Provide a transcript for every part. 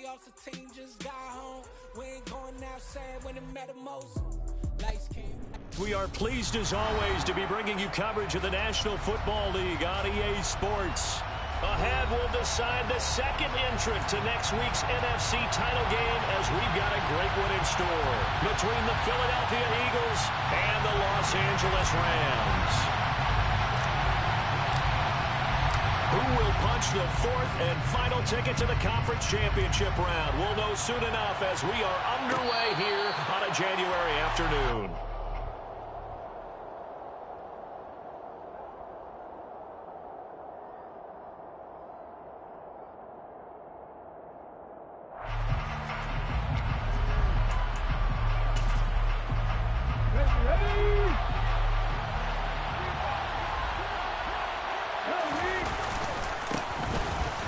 playoffs, the team just got home. We ain't going outside when it matter most. Lights came. We are pleased as always to be bringing you coverage of the National Football League on EA Sports. Ahead, we'll decide the second entrant to next week's NFC title game as we've got a great one in store between the Philadelphia Eagles and the Los Angeles Rams. Who will punch the fourth and final ticket to the conference championship round? We'll know soon enough as we are underway here on a January afternoon.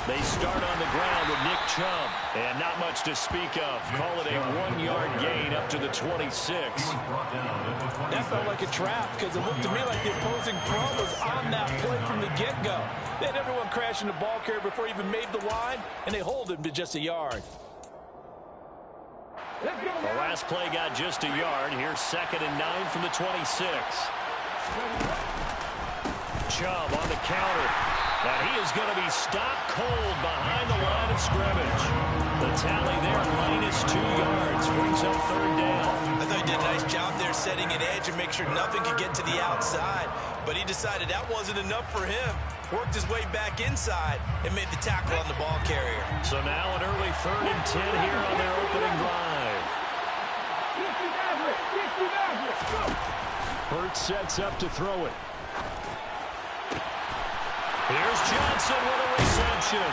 They start on the ground with Nick Chubb, and not much to speak of. Call it a 1-yard gain up to the 26. That felt like a trap because it looked to me like the opposing front was on that play from the get-go. They had everyone crashing the ball carrier before he even made the line, and they hold him to just a yard. The last play got just a yard. Here's 2nd and 9 from the 26. Chubb on the counter. And he is going to be stopped cold behind the line of scrimmage. The tally there, -2 yards, brings up 3rd down. I thought he did a nice job there setting an edge and make sure nothing could get to the outside. But he decided that wasn't enough for him. Worked his way back inside and made the tackle on the ball carrier. So now an early 3rd and 10 here on their opening drive. Hurts sets up to throw it. Here's Johnson with a reception.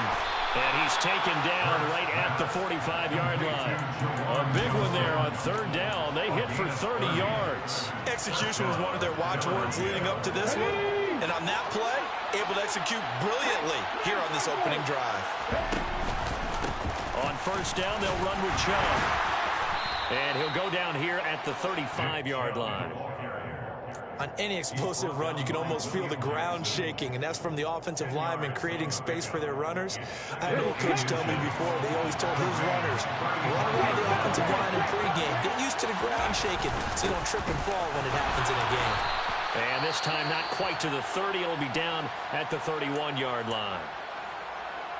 And he's taken down right at the 45-yard line. A big one there on 3rd down. They hit for 30 yards. Execution was one of their watchwords leading up to this one. And on that play, able to execute brilliantly here on this opening drive. On 1st down, they'll run with Chubb. And he'll go down here at the 35-yard line. On any explosive run, you can almost feel the ground shaking, and that's from the offensive linemen creating space for their runners. I had an old coach tell me before, they always told his runners, run around the offensive line in pregame. Get used to the ground shaking so you don't trip and fall when it happens in a game. And this time not quite to the 30. It'll be down at the 31-yard line.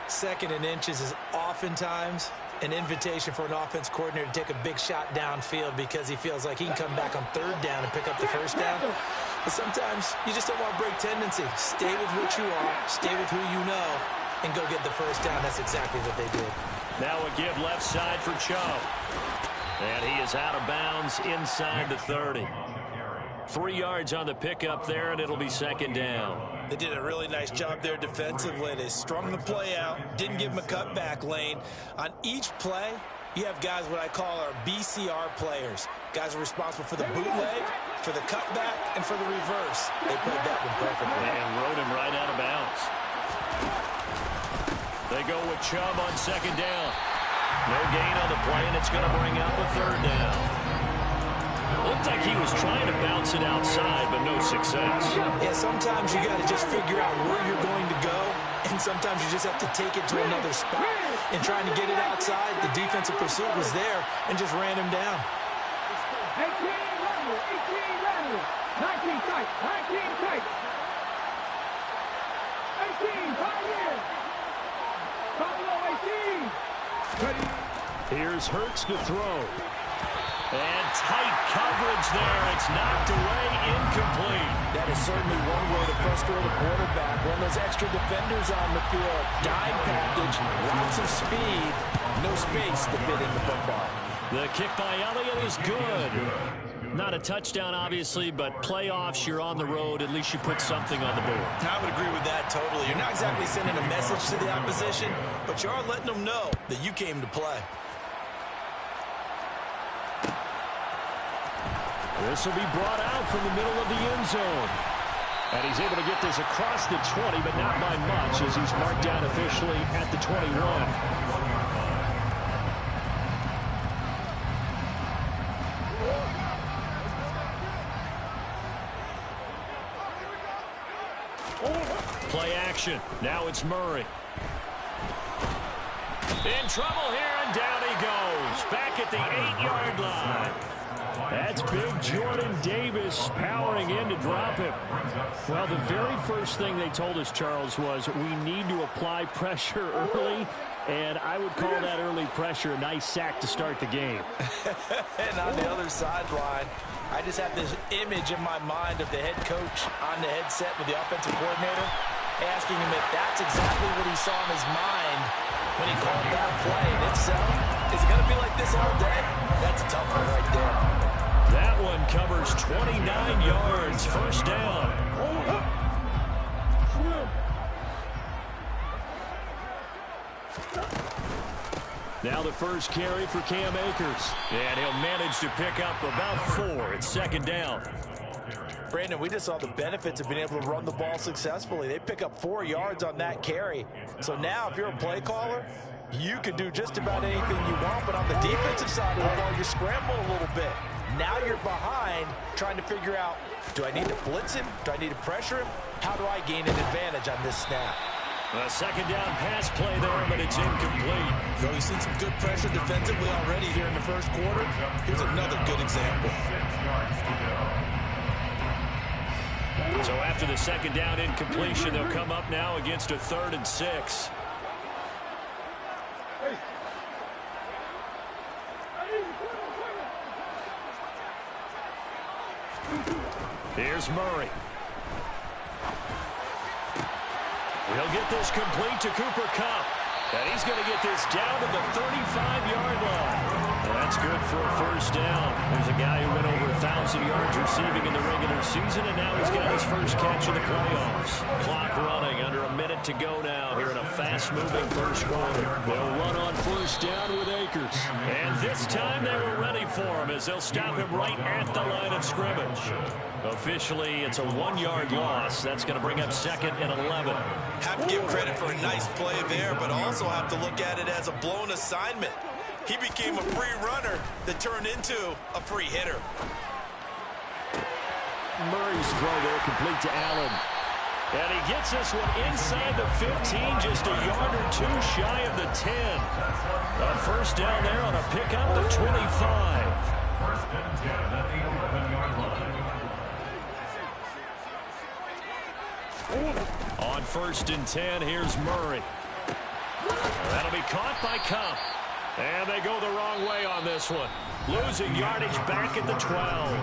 2nd and inches is oftentimes an invitation for an offense coordinator to take a big shot downfield because he feels like he can come back on 3rd down and pick up the 1st down. But sometimes you just don't want to break tendency. Stay with what you are, stay with who you know, and go get the 1st down. That's exactly what they did. Now a give left side for Chubb. And he is out of bounds inside the 30. 3 yards on the pickup there, and it'll be 2nd down. They did a really nice job there defensively. They strung the play out, didn't give him a cutback lane. On each play, you have guys what I call our BCR players. Guys are responsible for the bootleg, for the cutback, and for the reverse. They played that one perfectly. And rode him right out of bounds. They go with Chubb on 2nd down. No gain on the play, and it's going to bring out the 3rd down. Looked like he was trying to bounce it outside, but no success. Yeah, sometimes you got to just figure out where you're going to go, and sometimes you just have to take it to another spot. And trying to get it outside, the defensive pursuit was there and just ran him down. 18 Randall, 19 tight, 19 tight. 18, 5 years. Buffalo 18. Ready. Here's Hurts to throw. And tight coverage there. It's knocked away, incomplete. That is certainly one way to frustrate a quarterback. Run those extra defenders on the field. Dime package, lots of speed, no space to fit in the football. The kick by Elliott is good. Not a touchdown, obviously, but playoffs, you're on the road. At least you put something on the board. I would agree with that totally. You're not exactly sending a message to the opposition, but you are letting them know that you came to play. This will be brought out from the middle of the end zone. And he's able to get this across the 20, but not by much as he's marked down officially at the 21. Play action. Now it's Murray. In trouble here and down he goes. Back at the 8-yard line. That's big Jordan Davis powering in to drop him. Well, the very first thing they told us, Charles, was we need to apply pressure early, and I would call that early pressure a nice sack to start the game. And on the other sideline, I just have this image in my mind of the head coach on the headset with the offensive coordinator, asking him if that's exactly what he saw in his mind when he called that play. And if so, is it going to be like this all day? That's a tough one right there. That one covers 29 yards, first down. Now the first carry for Cam Akers. And he'll manage to pick up about 4. It's second down. Brandon, we just saw the benefits of being able to run the ball successfully. They pick up 4 yards on that carry. So now if you're a play caller, you can do just about anything you want. But on the defensive side of the ball, you scramble a little bit. Now you're behind trying to figure out, do I need to blitz him? Do I need to pressure him? How do I gain an advantage on this snap? A second down pass play there, but it's incomplete. So we've seen some good pressure defensively already here in the first quarter. Here's another good example. So after the second down incompletion, they'll come up now against a 3rd and 6. Here's Murray. He'll get this complete to Cooper Kupp. And he's going to get this down to the 35-yard line. That's good for a first down. There's a guy who went over 1,000 yards receiving in the regular season, and now he's got his first catch in the playoffs. Clock running, under a minute to go now here in a fast-moving first quarter. They'll run on first down with Akers. And this time they were ready for him as they'll stop him right at the line of scrimmage. Officially, it's a 1-yard loss. That's going to bring up 2nd and 11. Have to give credit for a nice play there, but also have to look at it as a blown assignment. He became a free runner that turned into a free hitter. Murray's throw there complete to Allen. And he gets this one inside the 15, just a yard or 2 shy of the 10. A first down there on a pickup to 25. First and 10 at the 11-yard line. On first and 10, here's Murray. That'll be caught by Kupp. And they go the wrong way on this one. Losing yardage back at the 12.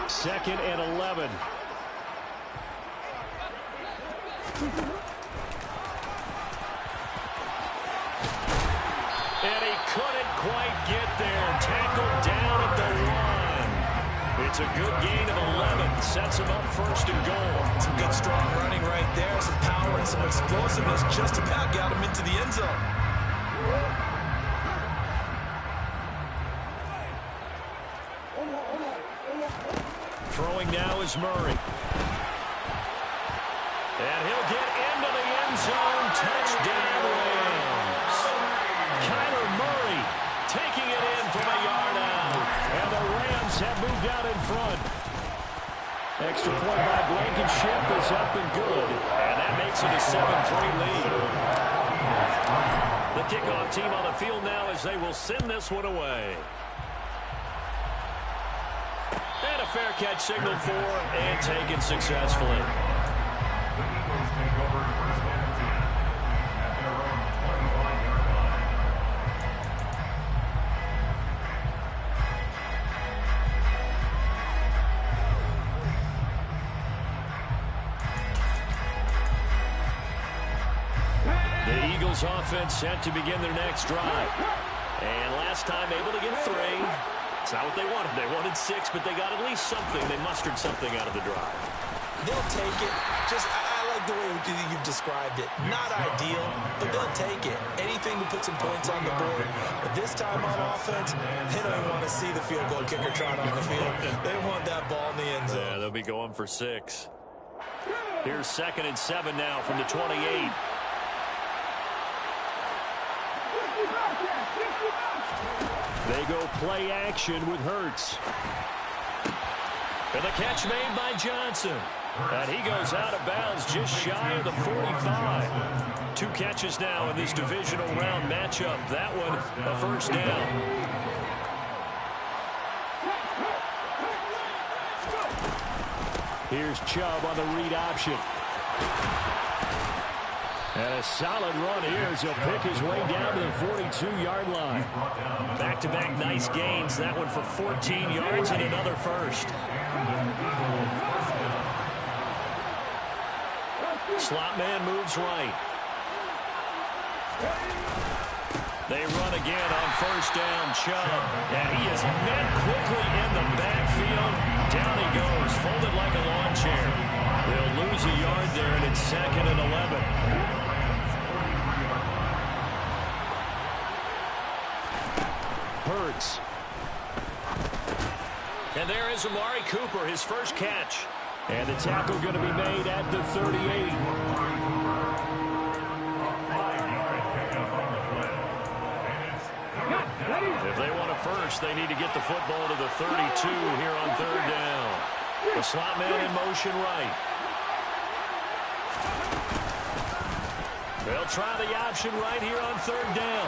Second and 11. And he couldn't quite get there. Tackled down at the 1. It's a good gain of 11. Sets him up first and goal. Some good strong running right there. Some power and some explosiveness. Just about got him into the end zone. Throwing now is Murray. And he'll get into the end zone. Touchdown Rams. Kyler Murray taking it in from a yard out. And the Rams have moved out in front. Extra point by Blankenship is up and good. And that makes it a 7-3 lead. The kickoff team on the field now as they will send this one away. And a fair catch signaled for and taken successfully. The Eagles offense set to begin their next drive. And last time able to get 3. It's not what they wanted. They wanted 6, but they got at least something. They mustered something out of the drive. They'll take it. I like the way you've described it. Not ideal, but they'll take it. Anything to put some points on the board. But this time on offense, they don't even want to see the field goal kicker trot on the field. They want that ball in the end zone. Yeah, they'll be going for 6. Here's 2nd and 7 now from the 28. They go play action with Hurts. And the catch made by Johnson. And he goes out of bounds just shy of the 45. 2 catches now in this divisional round matchup. That one a first down. Here's Chubb on the read option. And a solid run here as he'll pick his way down to the 42-yard line. Back-to-back nice gains. That one for 14 yards and another first. Slot man moves right. They run again on first down. Chubb. And he is met quickly in the backfield. Down he goes, folded like a lawn chair. They'll lose a yard there, and it's 2nd and 11. Hurts. And there is Amari Cooper, his first catch. And the tackle going to be made at the 38. If they want a first, they need to get the football to the 32 here on 3rd down. The slot man in motion right. They'll try the option right here on 3rd down.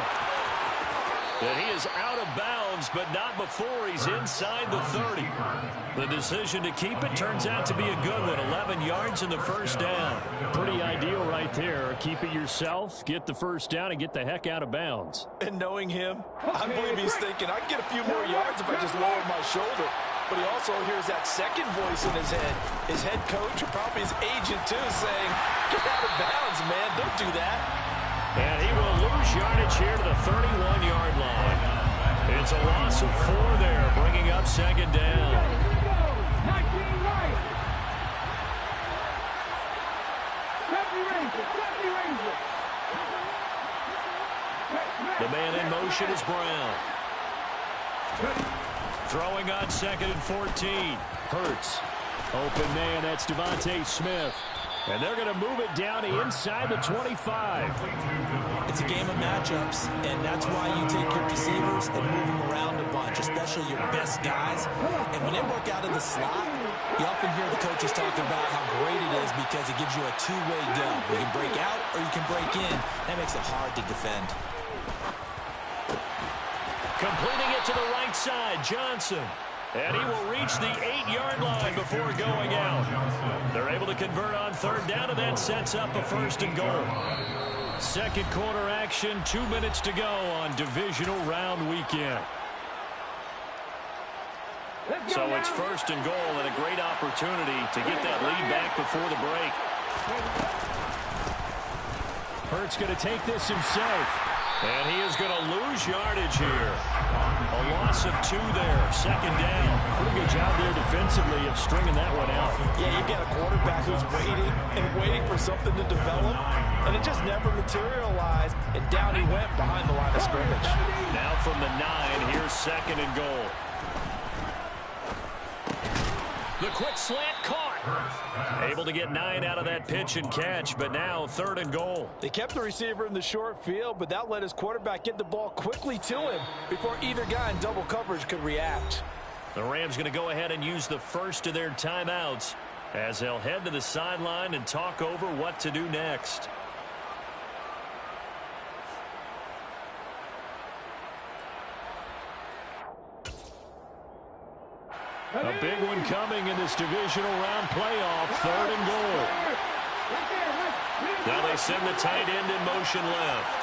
And he is out of bounds, but not before he's inside the 30. The decision to keep it turns out to be a good one. 11 yards in the first down. Pretty ideal right there. Keep it yourself, get the first down, and get the heck out of bounds. And knowing him, I believe he's thinking, I can get a few more yards if I just lower my shoulder. But he also hears that second voice in his head. His head coach, or probably his agent too, saying, get out of bounds, man. Don't do that. And he will lose yardage here to the 31-yard line. It's a loss of 4 there, bringing up 2nd down. The man in motion is Brown. Throwing on 2nd and 14. Hurts. Open man, that's Devontae Smith. And they're going to move it down to inside the 25. It's a game of matchups, and that's why you take your receivers and move them around a bunch, especially your best guys. And when they work out of the slot, you often hear the coaches talking about how great it is because it gives you a two-way go. You can break out or you can break in. That makes it hard to defend. Completing it to the right side, Johnson. And he will reach the 8-yard line before going out. They're able to convert on 3rd down, and that sets up a 1st and goal. 2nd quarter action, 2 minutes to go on divisional round weekend. So it's 1st and goal, and a great opportunity to get that lead back before the break. Hurts going to take this himself. And he is going to lose yardage here. A loss of 2 there. 2nd down. Pretty good job there defensively of stringing that one out. Yeah, you've got a quarterback who's waiting for something to develop, and it just never materialized, and down he went behind the line of scrimmage. Now from the 9, here's 2nd and goal. The quick slant caught. Able to get 9 out of that pitch and catch, but now 3rd and goal. They kept the receiver in the short field, but that let his quarterback get the ball quickly to him before either guy in double coverage could react. The Rams going to go ahead and use the first of their timeouts as they'll head to the sideline and talk over what to do next. A big one coming in this divisional round playoff, 3rd and goal. Now they send the tight end in motion left.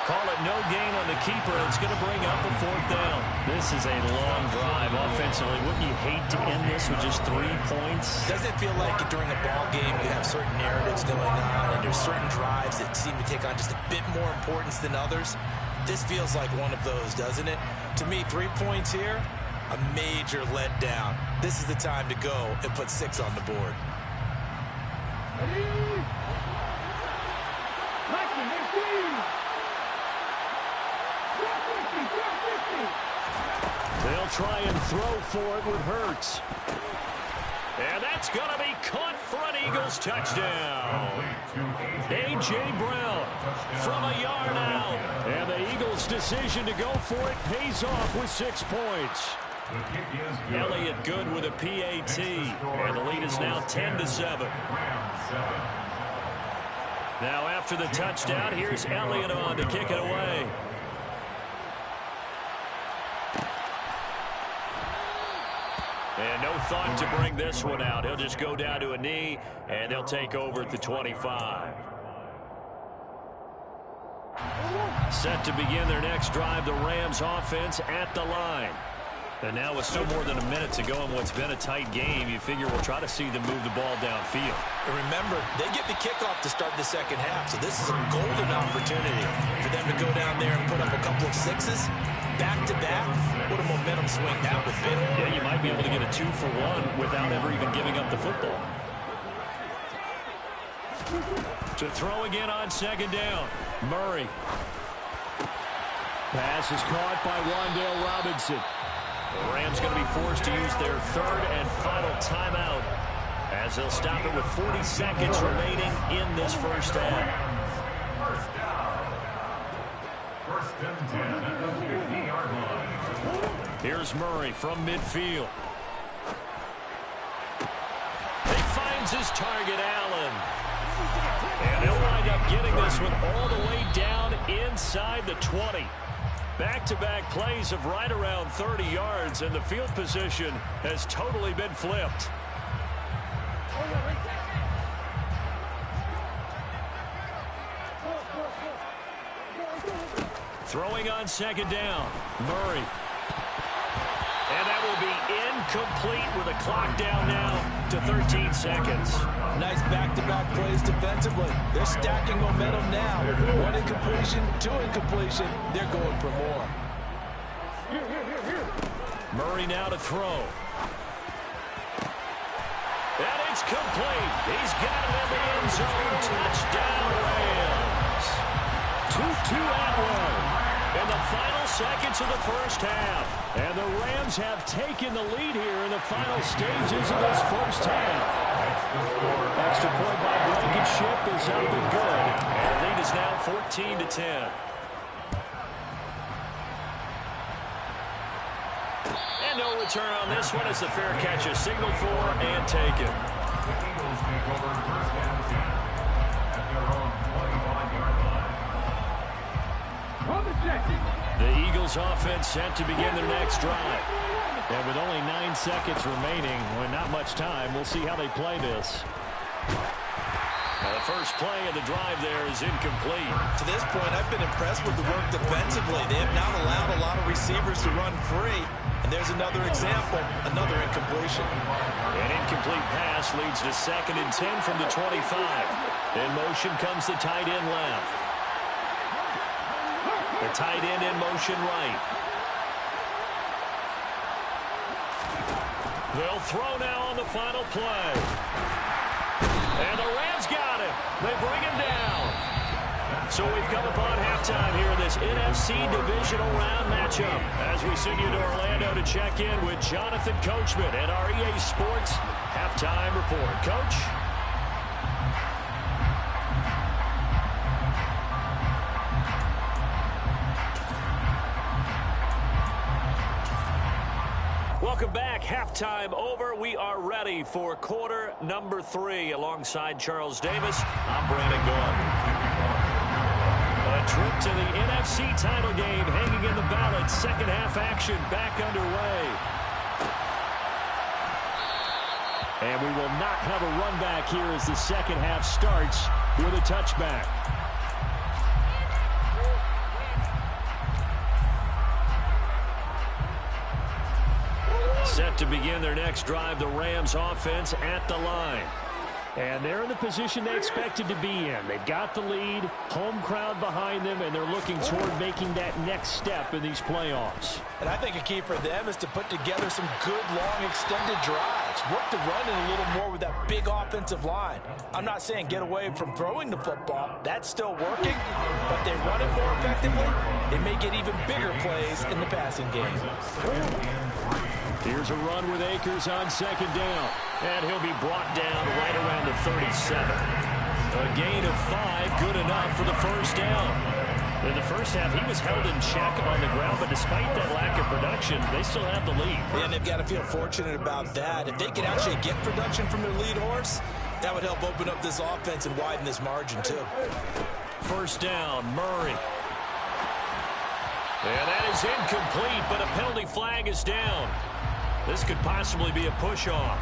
Call it no gain on the keeper. It's going to bring up a 4th down. This is a long drive offensively. Wouldn't you hate to end this with just 3 points? Doesn't it feel like during a ball game you have certain narratives going on, and there's certain drives that seem to take on just a bit more importance than others? This feels like one of those, doesn't it? To me, 3 points here, a major letdown. This is the time to go and put 6 on the board. They'll try and throw for it with Hurts. And that's going to be caught for an Eagles touchdown. A A.J. Brown from a yard out. And the Eagles' decision to go for it pays off with 6 points. Elliott good with a PAT. And the lead is now 10-7. Now after the touchdown, here's Elliott on to kick it away. And no thought to bring this one out. He'll just go down to a knee, and they'll take over at the 25. Set to begin their next drive, the Rams offense at the line. And now with still more than a minute to go in what's been a tight game, you figure we'll try to see them move the ball downfield. And remember, they get the kickoff to start the second half, so this is a golden opportunity for them to go down there and put up a couple of sixes. Back-to-back, what a momentum swing that would be. Yeah, you might be able to get a 2-for-1 without ever even giving up the football. To throw again on second down, Murray. Pass is caught by Wan'Dale Robinson. The Rams going to be forced to use their third and final timeout as they'll stop it with 40 seconds remaining in this first half. First and 10 at the 50-yard line. Here's Murray from midfield. He finds his target, Allen. And he'll wind up getting this one all the way down inside the 20. Back-to-back plays of right around 30 yards, and the field position has totally been flipped. Throwing on second down, Murray. And that will be incomplete with a clock down now to 13 seconds. Nice back-to-back plays defensively. They're stacking momentum now. One incompletion, two incompletion. They're going for more. Murray now to throw. And it's complete. He's got it in the end zone. Touchdown, Rams. 2-2 Atwell in the final seconds of the first half. And the Rams have taken the lead here in the final stages of this first half. Extra point by Blankenship is up and good. And the lead is now 14-10. And no return on this one as the fair catch is signaled for and taken. The Eagles take over first and 10 at their own 25-yard line. The Eagles offense set to begin their next drive. And with only 9 seconds remaining, well, not much time, we'll see how they play this. Now the first play of the drive there is incomplete. To this point, I've been impressed with the work defensively. They have not allowed a lot of receivers to run free. And there's another example, another incompletion. An incomplete pass leads to 2nd and 10 from the 25. In motion comes the tight end left. The tight end in motion right. They'll throw now on the final play. And the Rams got him. They bring him down. So we've come upon halftime here in this NFC Divisional Round matchup as we send you to Orlando to check in with Jonathan Coachman at our EA Sports Halftime Report. Coach? Welcome back. Halftime over. We are ready for quarter number 3 alongside Charles Davis. I'm Brandon Gaul. A trip to the NFC title game hanging in the balance. Second half action back underway. And we will not have a run back here as the second half starts with a touchback. Set to begin their next drive, the Rams offense at the line. And they're in the position they expected to be in. They've got the lead, home crowd behind them, and they're looking toward making that next step in these playoffs. And I think a key for them is to put together some good, long, extended drives. Work the run in a little more with that big offensive line. I'm not saying get away from throwing the football. That's still working, but they run it more effectively. They may get even bigger plays in the passing game. Here's a run with Akers on second down. And he'll be brought down right around the 37. A gain of 5. good enough for the first down. In the first half, he was held in check on the ground, but despite that lack of production, they still have the lead. And they've got to feel fortunate about that. If they could actually get production from their lead horse, that would help open up this offense and widen this margin, too. First down, Murray. And that is incomplete, but a penalty flag is down. This could possibly be a push-off.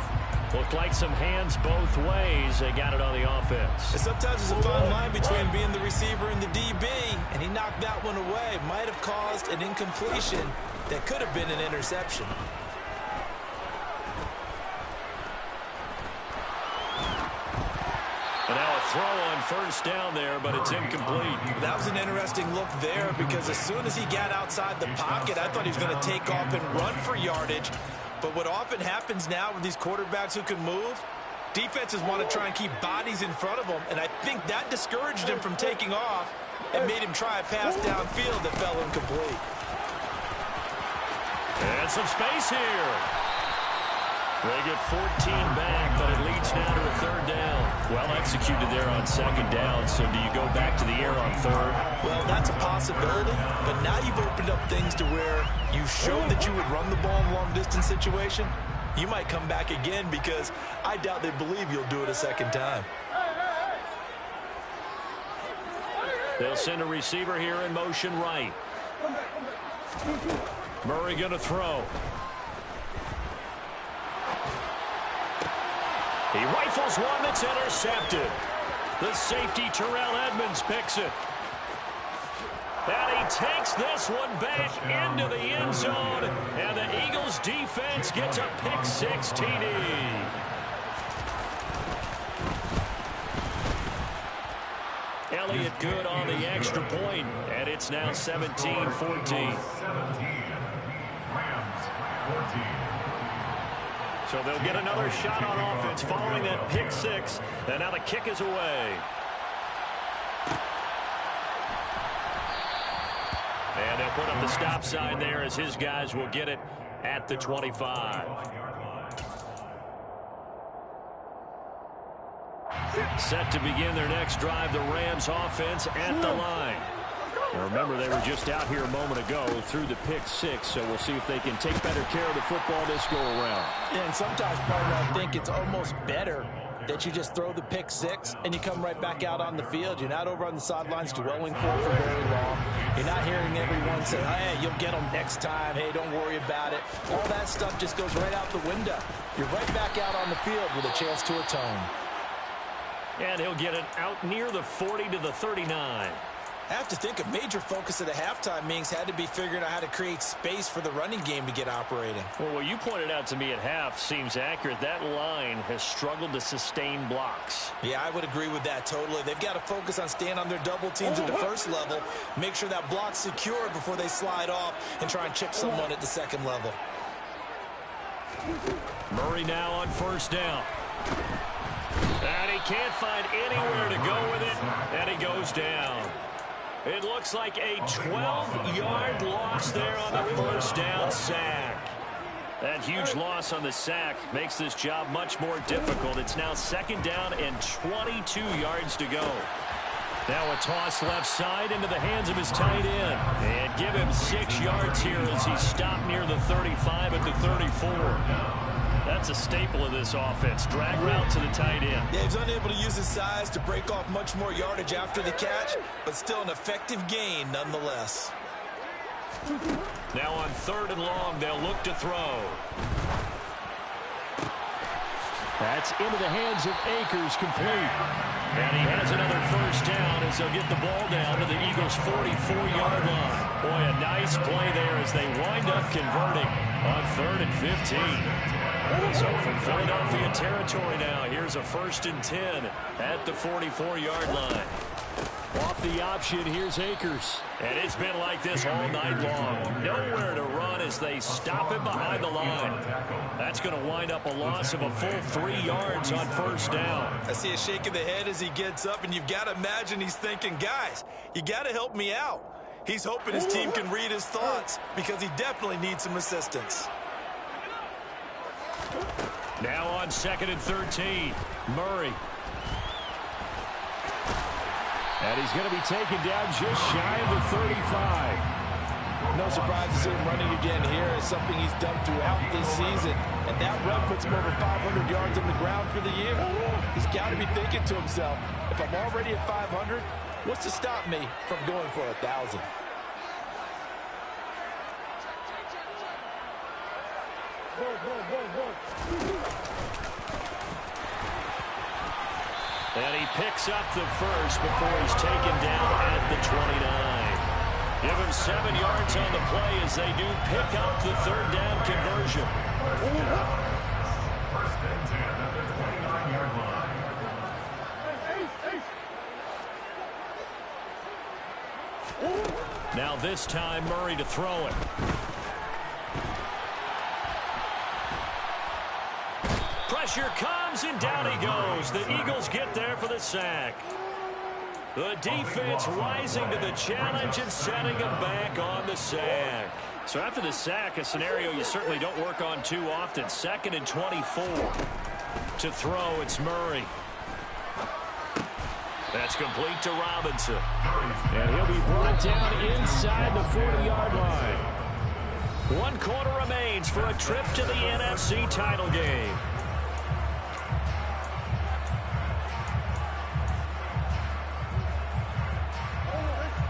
Looked like some hands both ways. They got it on the offense. And sometimes there's a fine line between being the receiver and the DB, and he knocked that one away. Might have caused an incompletion that could have been an interception. And now a throw on first down there, but it's incomplete. That was an interesting look there because as soon as he got outside the pocket, I thought he was going to take off and run for yardage. But what often happens now with these quarterbacks who can move, defenses want to try and keep bodies in front of them, and I think that discouraged him from taking off and made him try a pass downfield that fell incomplete. And some space here. They get 14 back, but it leads now to a third down. Well executed there on second down, so do you go back to the air on third? Well, that's a possibility, but now you've opened up things to where you showed that you would run the ball in a long-distance situation. You might come back again because I doubt they believe you'll do it a second time. They'll send a receiver here in motion right. Murray going to throw. He rifles one that's intercepted. The safety, Terrell Edmonds, picks it. And he takes this one back into the end zone. And the Eagles defense gets a pick-6 TD. Elliott good on the extra point, and it's now 17-14. 17. Rams 14. So they'll get another shot on offense following that pick-6, and now the kick is away. And they'll put up the stop sign there as his guys will get it at the 25. Set to begin their next drive, the Rams offense at the line. Now remember, they were just out here a moment ago through the pick-6, so we'll see if they can take better care of the football this go-around. Yeah, and sometimes, partner, I think it's almost better that you just throw the pick-6 and you come right back out on the field. You're not over on the sidelines dwelling for very long. You're not hearing everyone say, hey, you'll get them next time. Hey, don't worry about it. All that stuff just goes right out the window. You're right back out on the field with a chance to atone. And he'll get it out near the 40 to the 39. I have to think a major focus of the halftime meetings had to be figuring out how to create space for the running game to get operating. Well, what you pointed out to me at half seems accurate. That line has struggled to sustain blocks. Yeah, I would agree with that totally. They've got to focus on staying on their double teams at the first level, make sure that block's secure before they slide off and try and chip someone at the second level. Murray now on first down. And he can't find anywhere to go with it, and he goes down. It looks like a 12-yard loss there on the first down sack. That huge loss on the sack makes this job much more difficult. It's now second down and 22 yards to go. Now a toss left side into the hands of his tight end. And give him 6 yards here as he stopped near the 35 at the 34. That's a staple of this offense. Drag route to the tight end. Yeah, he's unable to use his size to break off much more yardage after the catch, but still an effective gain nonetheless. Now on third and long, they'll look to throw. That's into the hands of Akers, complete. And he has another first down as they'll get the ball down to the Eagles' 44-yard line. Boy, a nice play there as they wind up converting on 3rd and 15. So from Philadelphia territory now, here's a 1st and 10 at the 44-yard line. Off the option, here's Akers. And it's been like this all night long. Nowhere to run as they stop him behind the line. That's going to wind up a loss of a full 3 yards on first down. I see a shake of the head as he gets up, and you've got to imagine he's thinking, guys, you got to help me out. He's hoping his team can read his thoughts because he definitely needs some assistance. Now on 2nd and 13, Murray. And he's going to be taken down just shy of the 35. No surprise to see him running again here. It's something he's done throughout this season. And that run puts him over 500 yards on the ground for the year. He's got to be thinking to himself, if I'm already at 500, what's to stop me from going for 1,000? And he picks up the first before he's taken down at the 29. Give him 7 yards on the play as they do pick up the third down conversion. First and 10 at the 29-yard line. Now this time Murray to throw it. Pressure comes and down he goes. The Eagles get there for the sack. The defense rising to the challenge and setting him back on the sack. So after the sack, a scenario you certainly don't work on too often. 2nd and 24. To throw, it's Murray. That's complete to Robinson. And he'll be brought down inside the 40-yard line. 1 quarter remains for a trip to the NFC title game.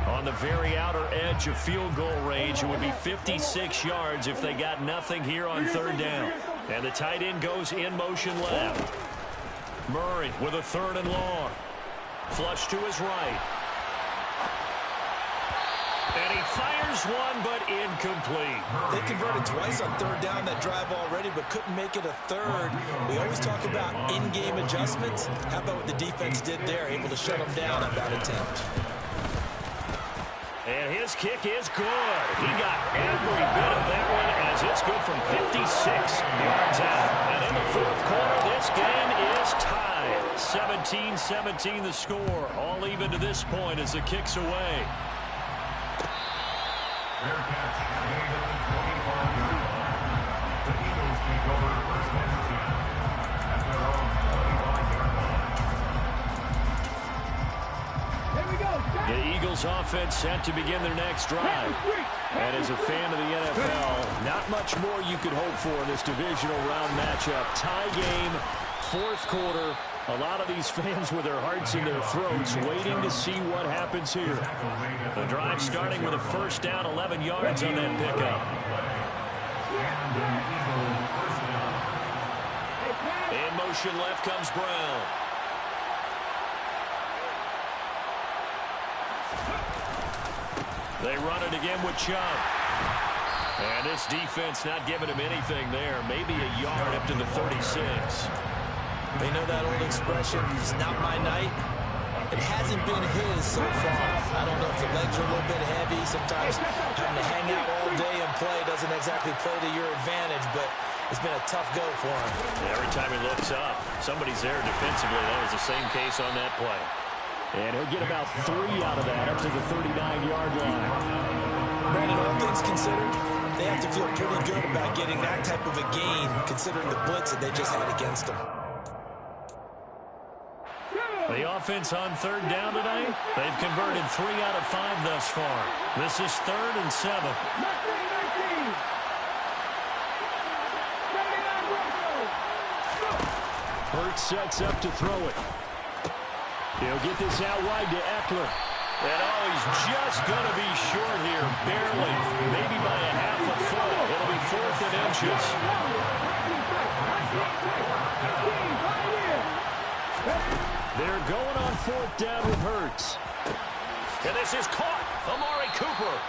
On the very outer edge of field goal range, it would be 56 yards if they got nothing here on 3rd down. And the tight end goes in motion left. Murray with a 3rd and long. Flush to his right. And he fires one, but incomplete. They converted twice on 3rd down that drive already, but couldn't make it a 3rd. We always talk about in-game adjustments. How about what the defense did there, able to shut them down on that attempt. And his kick is good. He got every bit of that one as it's good from 56 yards out. And in the 4th quarter, this game is tied. 17-17 the score. All even to this point as the kick's away. Fair catch. Made at the 25-yard line. The Eagles take over first and 10 at their own 25-yard line. Here we go. The Eagles offense set to begin their next drive. And as a fan of the NFL, not much more you could hope for in this divisional round matchup. Tie game, 4th quarter. A lot of these fans with their hearts in their throats waiting to see what happens here. The drive starting with a 1st down, 11 yards on that pickup. In motion left comes Brown. They run it again with Chubb. And this defense not giving him anything there. Maybe a yard up to the 36. They know that old expression, it's not my night. It hasn't been his so far. I don't know if the legs are a little bit heavy. Sometimes having to hang out all day and play doesn't exactly play to your advantage, but it's been a tough go for him. Every time he looks up, somebody's there defensively. That was the same case on that play. And he'll get about 3 out of that up to the 39-yard line. Brandon, all things considered, they have to feel pretty good about getting that type of a gain, considering the blitz that they just had against them. The offense on 3rd down tonight, they've converted 3 out of 5 thus far. This is 3rd and 7. Hurts sets up to throw it. He'll get this out wide to Eckler. And oh, he's just going to be short here, barely, maybe by a half a foot. It'll be 4th and inches. They're going on 4th down with Hurts. And this is caught. Amari Cooper.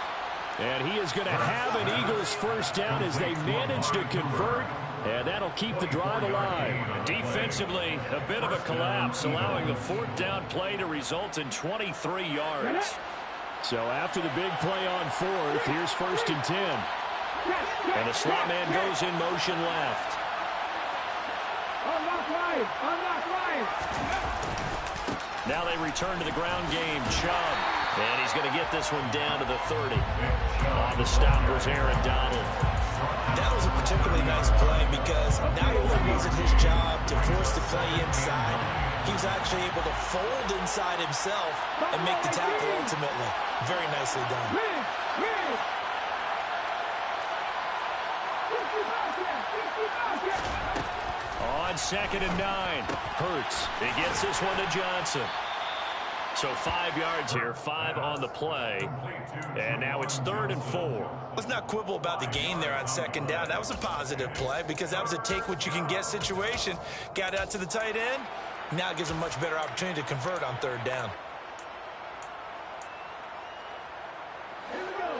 And he is going to have an Eagles 1st down as they manage to convert. And that'll keep the drive alive. Defensively, a bit of a collapse, allowing the 4th down play to result in 23 yards. So after the big play on 4th, here's 1st and 10. And the slot man goes in motion left. Now they return to the ground game. Chubb. And he's going to get this one down to the 30. On the stop was Aaron Donald. That was a particularly nice play because not only was it his job to force the play inside, He was actually able to fold inside himself and make the tackle ultimately. Very nicely done. On 2nd and 9, Hurts. He gets this one to Johnson. So 5 yards here, 5 on the play. And now it's 3rd and 4. Let's not quibble about the gain there on 2nd down. That was a positive play because that was a take-what-you-can-get situation. Got out to the tight end. Now it gives him a much better opportunity to convert on 3rd down.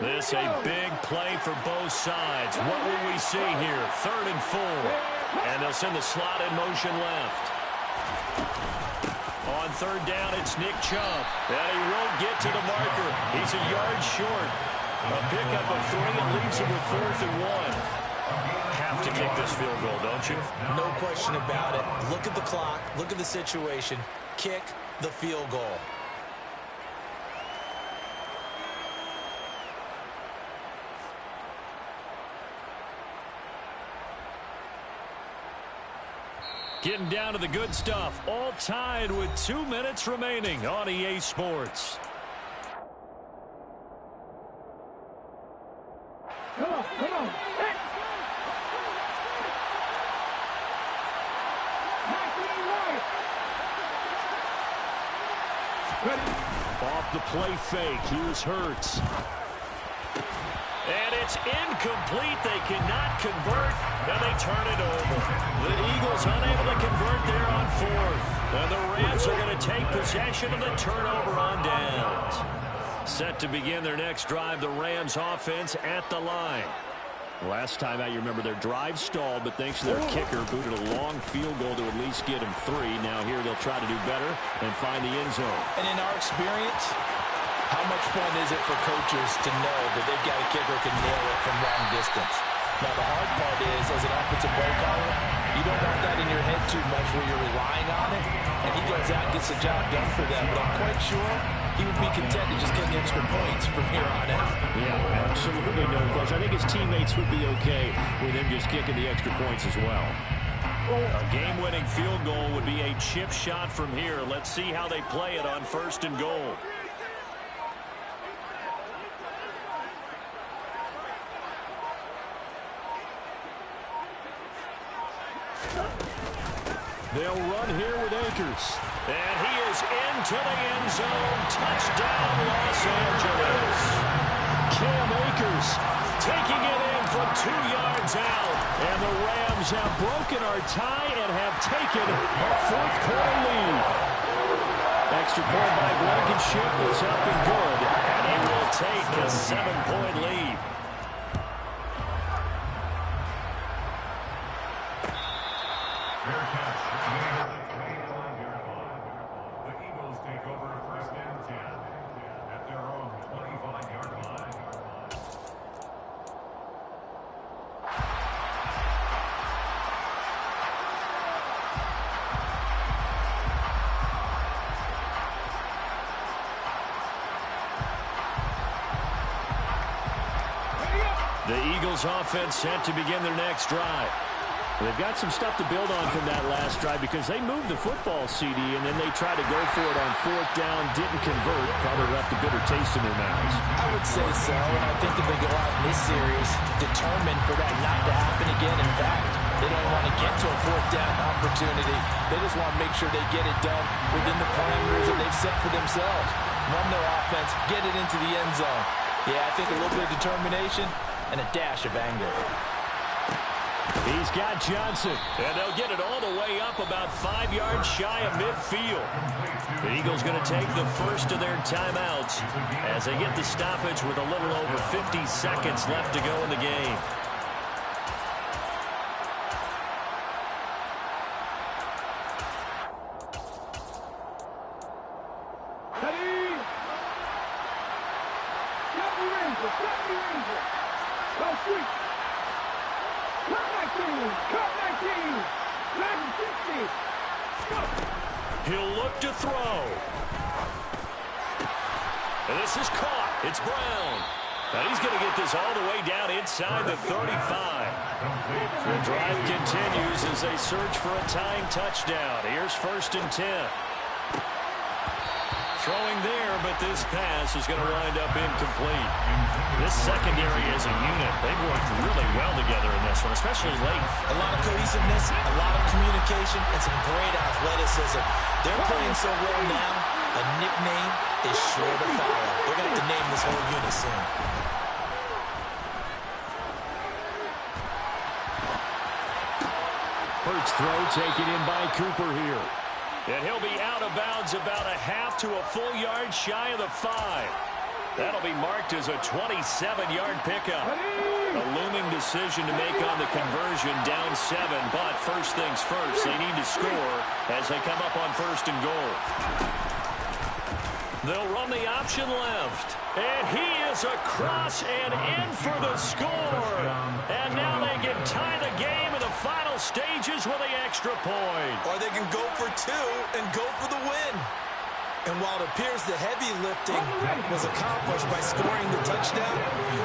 This a big play for both sides. What will we see here? 3rd and 4. And they'll send the slot in motion left. On 3rd down, it's Nick Chubb. And he won't get to the marker. He's a yard short. A pickup of 3 and leaves him with 4th and 1. Have to kick this field goal, don't you? No question about it. Look at the clock. Look at the situation. Kick the field goal. Getting down to the good stuff. All tied with 2 minutes remaining on EA Sports. Come on. Hey. Off the play fake. Here's Hurts. And it's incomplete. They cannot convert, and they turn it over. The Eagles unable to convert there on 4th. And the Rams are going to take possession of the turnover on downs. Set to begin their next drive, the Rams offense at the line. Last time out, you remember their drive stalled, but thanks to their kicker, booted a long field goal to at least get them 3. Now here they'll try to do better and find the end zone. And in our experience, how much fun is it for coaches to know that they've got a kicker who can nail it from long distance? Now, the hard part is, as an offensive play caller, you don't want that in your head too much where you're relying on it, and he goes out and gets the job done for them. But I'm quite sure he would be content to just kick extra points from here on out. Yeah, absolutely no question. I think his teammates would be okay with him just kicking the extra points as well. A game-winning field goal would be a chip shot from here. Let's see how they play it on 1st and goal. They'll run here with Akers. And he is into the end zone. Touchdown, Los Angeles. Cam Akers taking it in from 2 yards out. And the Rams have broken our tie and have taken a 4th quarter lead. Extra point by Blankenship is up and good. And he will take a 7-point lead. The Eagles offense set to begin their next drive. They've got some stuff to build on from that last drive because they moved the football, CD, and then they tried to go for it on 4th down, didn't convert, probably left a bitter taste in their mouths. I would say so, and I think that they go out in this series determined for that not to happen again. In fact, they don't want to get to a 4th down opportunity. They just want to make sure they get it done within the parameters that they've set for themselves. Run their offense, get it into the end zone. Yeah, I think a little bit of determination and a dash of anger. He's got Johnson, and they'll get it all the way up about 5 yards shy of midfield. The Eagles going to take the first of their timeouts as they get the stoppage with a little over 50 seconds left to go in the game. He'll look to throw. And this is caught. It's Brown. And he's going to get this all the way down inside the 35. The drive continues as they search for a tying touchdown. Here's 1st and 10. Throwing there, but this pass is going to wind up incomplete. This secondary as a unit, they've worked really well together in this one, especially late. A lot of cohesiveness, a lot of communication, and some great athleticism. They're playing so well now, a nickname is sure to follow. They're going to have to name this whole unit soon. Hurts throw taken in by Cooper here. And he'll be out of bounds about a half to a full yard shy of the 5. That'll be marked as a 27-yard pickup. A looming decision to make on the conversion, down 7. But first things first, they need to score as they come up on 1st and goal. They'll run the option left. And he is across and in for the score. And now they can tie the game in the final stages with the extra point. Or they can go for 2 and go for the win. And while it appears the heavy lifting was accomplished by scoring the touchdown,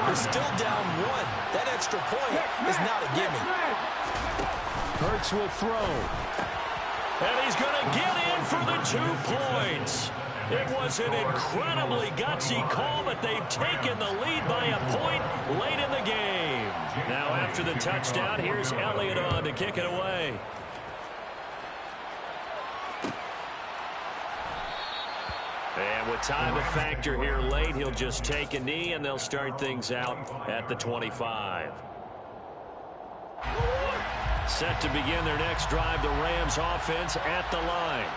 they're still down 1. That extra point is not a gimme. Hurts will throw. And he's going to get in for the 2 points. It was an incredibly gutsy call, but they've taken the lead by a point late in the game. Now after the touchdown, here's Elliott on to kick it away. And with time to factor here late, he'll just take a knee, and they'll start things out at the 25. Set to begin their next drive, the Rams offense at the line.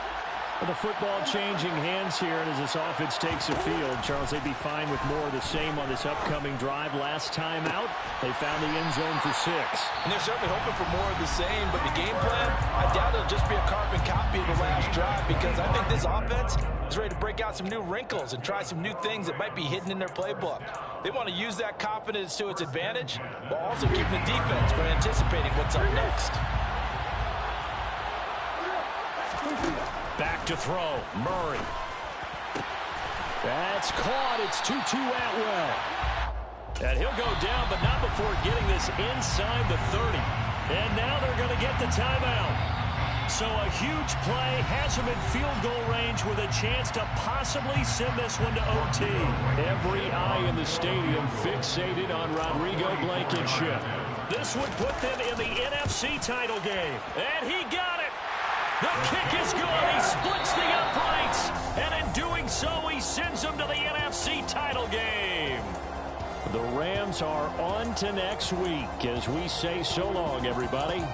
The football changing hands here, and as this offense takes the field, Charles, they'd be fine with more of the same on this upcoming drive. Last time out, they found the end zone for 6. And they're certainly hoping for more of the same, but the game plan, I doubt it'll just be a carbon copy of the last drive, because I think this offense is ready to break out some new wrinkles and try some new things that might be hidden in their playbook. They want to use that confidence to its advantage, while also keeping the defense from anticipating what's up next. Back to throw, Murray. That's caught. It's Tutu Atwell. And he'll go down, but not before getting this inside the 30. And now they're going to get the timeout. So a huge play has him in field goal range with a chance to possibly send this one to OT. Every eye in the stadium fixated on Rodrigo Blankenship. This would put them in the NFC title game. And he got it. The kick is good. He splits the uprights. And in doing so, he sends them to the NFC title game. The Rams are on to next week as we say so long, everybody.